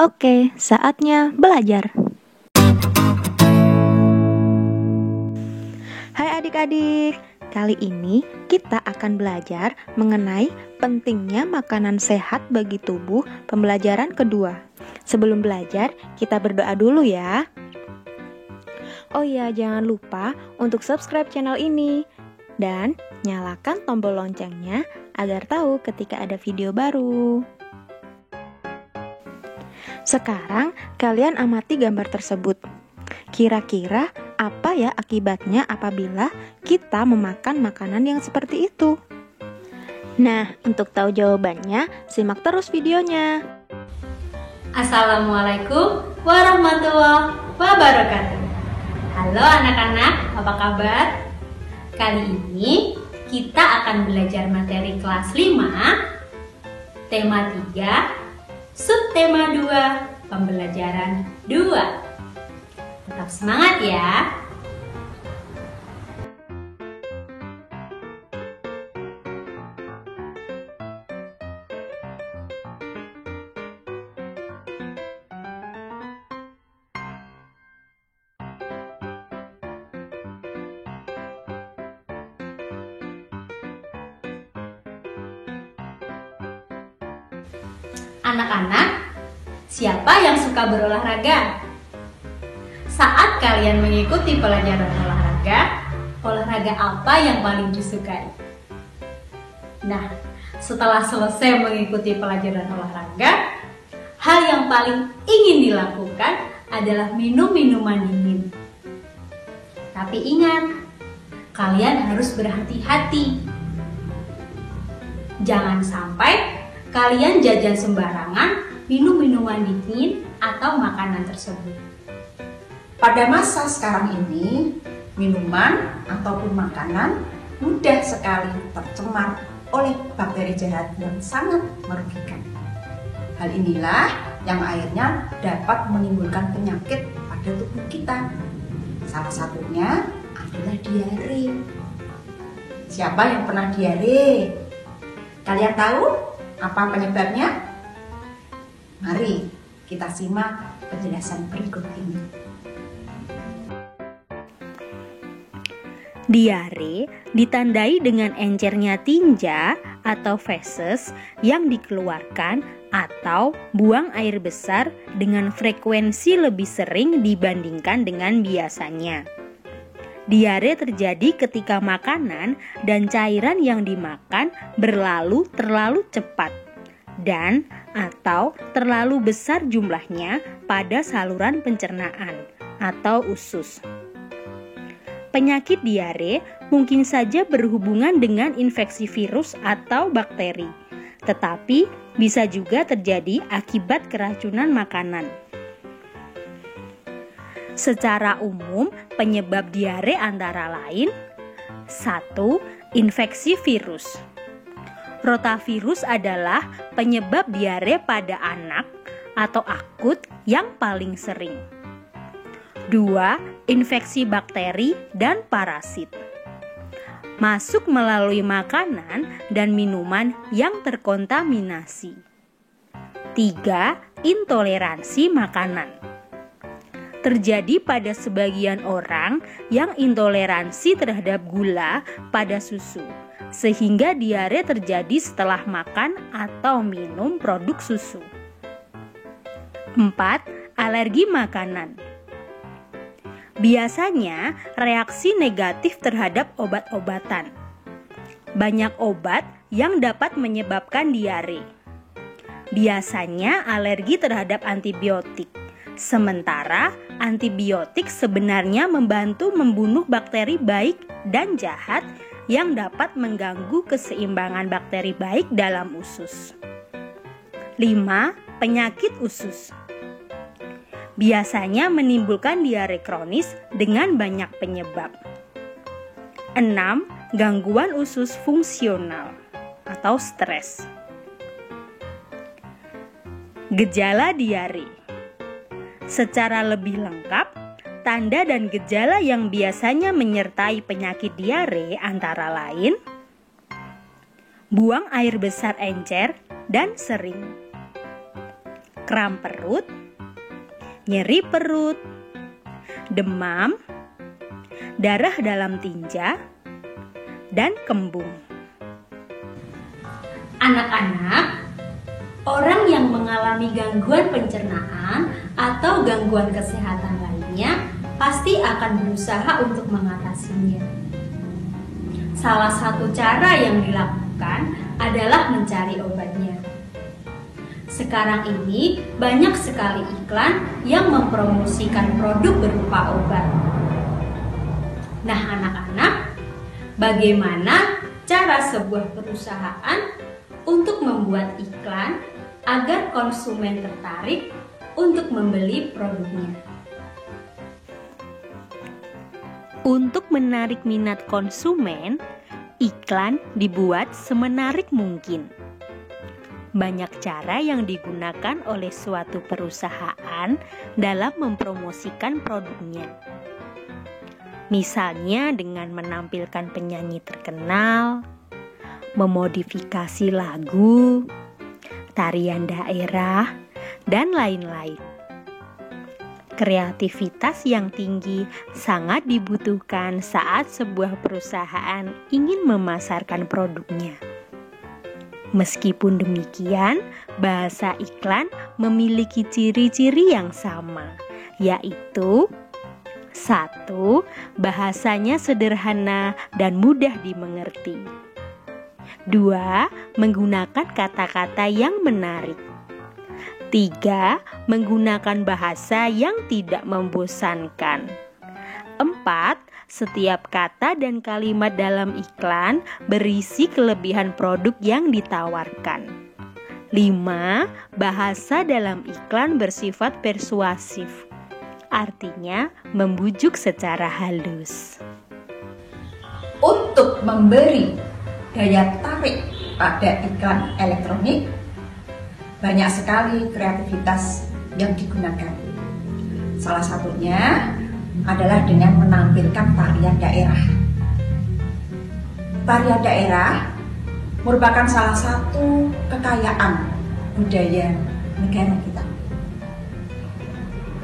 Oke, saatnya belajar. Hai adik-adik, kali ini kita akan belajar mengenai pentingnya makanan sehat bagi tubuh, pembelajaran kedua. Sebelum belajar, kita berdoa dulu ya. Oh iya, jangan lupa untuk subscribe channel ini dan nyalakan tombol loncengnya agar tahu ketika ada video baru. Sekarang kalian amati gambar tersebut. Kira-kira apa ya akibatnya apabila kita memakan makanan yang seperti itu? Nah, untuk tahu jawabannya, simak terus videonya. Assalamualaikum warahmatullahi wabarakatuh. Halo anak-anak, apa kabar? Kali ini kita akan belajar materi kelas 5, tema 3, subtema 2, pembelajaran 2. Tetap semangat ya. Anak-anak, siapa yang suka berolahraga? Saat kalian mengikuti pelajaran olahraga apa yang paling disukai? Nah, setelah selesai mengikuti pelajaran olahraga, hal yang paling ingin dilakukan adalah minum minuman dingin. Tapi ingat, kalian harus berhati-hati. Jangan sampai kalian jajan sembarangan, minum minuman dingin atau makanan tersebut. Pada masa sekarang ini, minuman ataupun makanan mudah sekali tercemar oleh bakteri jahat yang sangat merugikan. Hal inilah yang akhirnya dapat menimbulkan penyakit pada tubuh kita. Salah satunya adalah diare. Siapa yang pernah diare? Kalian tahu apa penyebabnya? Mari kita simak penjelasan berikut ini. Diare ditandai dengan encernya tinja atau feses yang dikeluarkan atau buang air besar dengan frekuensi lebih sering dibandingkan dengan biasanya. Diare terjadi ketika makanan dan cairan yang dimakan berlalu terlalu cepat dan atau terlalu besar jumlahnya pada saluran pencernaan atau usus. Penyakit diare mungkin saja berhubungan dengan infeksi virus atau bakteri, tetapi bisa juga terjadi akibat keracunan makanan. Secara umum, penyebab diare antara lain 1. Infeksi virus. Rotavirus adalah penyebab diare pada anak atau akut yang paling sering. 2. Infeksi bakteri dan parasit. Masuk melalui makanan dan minuman yang terkontaminasi. 3. Intoleransi makanan. Terjadi pada sebagian orang yang intoleransi terhadap gula pada susu, sehingga diare terjadi setelah makan atau minum produk susu. 4. Alergi makanan. Biasanya reaksi negatif terhadap obat-obatan. Banyak obat yang dapat menyebabkan diare. Biasanya alergi terhadap antibiotik. Sementara antibiotik sebenarnya membantu membunuh bakteri baik dan jahat yang dapat mengganggu keseimbangan bakteri baik dalam usus. 5. Penyakit usus. Biasanya menimbulkan diare kronis dengan banyak penyebab. 6. Gangguan usus fungsional atau stres. Gejala diare. Secara lebih lengkap, tanda dan gejala yang biasanya menyertai penyakit diare antara lain buang air besar encer dan sering, kram perut, nyeri perut, demam, darah dalam tinja, dan kembung. Anak-anak, orang yang mengalami gangguan pencernaan atau gangguan kesehatan lainnya pasti akan berusaha untuk mengatasinya. Salah satu cara yang dilakukan adalah mencari obatnya. Sekarang ini banyak sekali iklan yang mempromosikan produk berupa obat. Nah, anak-anak, bagaimana cara sebuah perusahaan untuk membuat iklan agar konsumen tertarik untuk membeli produknya? Untuk menarik minat konsumen, iklan dibuat semenarik mungkin. Banyak cara yang digunakan oleh suatu perusahaan dalam mempromosikan produknya. Misalnya dengan menampilkan penyanyi terkenal, memodifikasi lagu, tarian daerah, dan lain-lain. Kreativitas yang tinggi sangat dibutuhkan saat sebuah perusahaan ingin memasarkan produknya. Meskipun demikian, bahasa iklan memiliki ciri-ciri yang sama, yaitu 1. Bahasanya sederhana dan mudah dimengerti. 2. Menggunakan kata-kata yang menarik. 3. Menggunakan bahasa yang tidak membosankan. 4. Setiap kata dan kalimat dalam iklan berisi kelebihan produk yang ditawarkan. 5. Bahasa dalam iklan bersifat persuasif, artinya membujuk secara halus. Untuk memberi daya tarik pada iklan elektronik, banyak sekali kreativitas yang digunakan. Salah satunya adalah dengan menampilkan tarian daerah. Tarian daerah merupakan salah satu kekayaan budaya negara kita.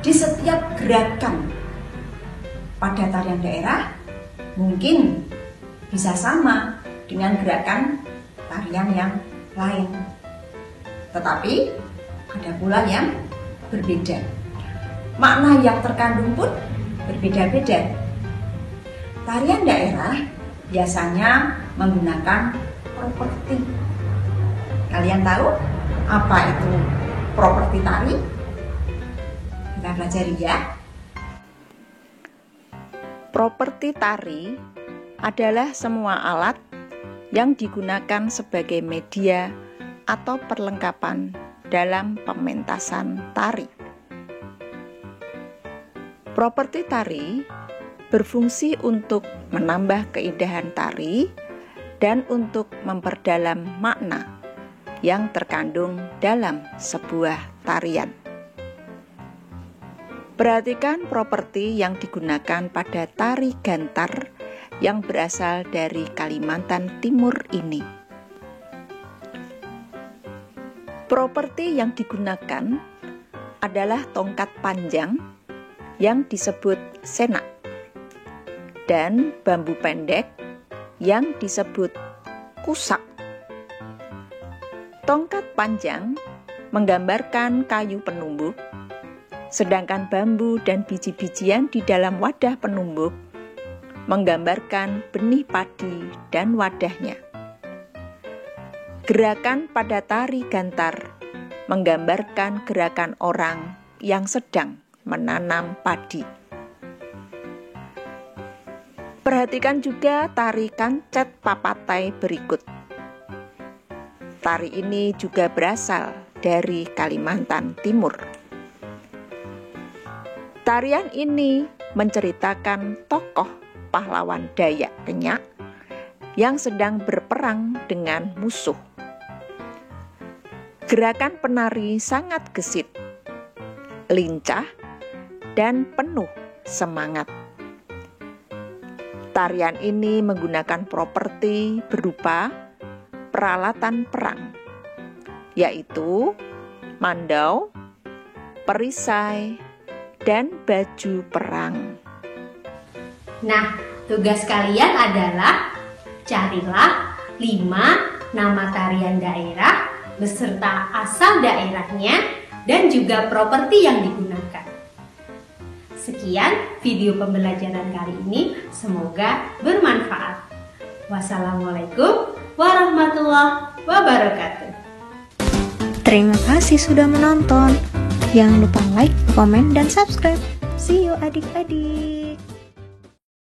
Di setiap gerakan pada tarian daerah mungkin bisa sama dengan gerakan tarian yang lain, tetapi ada pula yang berbeda. Makna yang terkandung pun berbeda-beda. Tarian daerah biasanya menggunakan properti. Kalian tahu apa itu properti tari? Kita pelajari ya. Properti tari adalah semua alat yang digunakan sebagai media atau perlengkapan dalam pementasan tari. Properti tari berfungsi untuk menambah keindahan tari dan untuk memperdalam makna yang terkandung dalam sebuah tarian. Perhatikan properti yang digunakan pada tari gantar yang berasal dari Kalimantan Timur ini. Properti yang digunakan adalah tongkat panjang yang disebut senak dan bambu pendek yang disebut kusak. Tongkat panjang menggambarkan kayu penumbuk, sedangkan bambu dan biji-bijian di dalam wadah penumbuk menggambarkan benih padi dan wadahnya. Gerakan pada tari gantar menggambarkan gerakan orang yang sedang menanam padi. Perhatikan juga tari kancet papatai berikut. Tari ini juga berasal dari Kalimantan Timur. Tarian ini menceritakan tokoh pahlawan Dayak Kenyak yang sedang berperang dengan musuh. Gerakan penari sangat gesit, lincah, dan penuh semangat. Tarian ini menggunakan properti berupa peralatan perang, yaitu mandau, perisai, dan baju perang. Nah, tugas kalian adalah carilah 5 nama tarian daerah beserta asal daerahnya dan juga properti yang digunakan. Sekian video pembelajaran kali ini, semoga bermanfaat. Wassalamualaikum warahmatullahi wabarakatuh. Terima kasih sudah menonton. Jangan lupa like, komen, dan subscribe. See you adik-adik.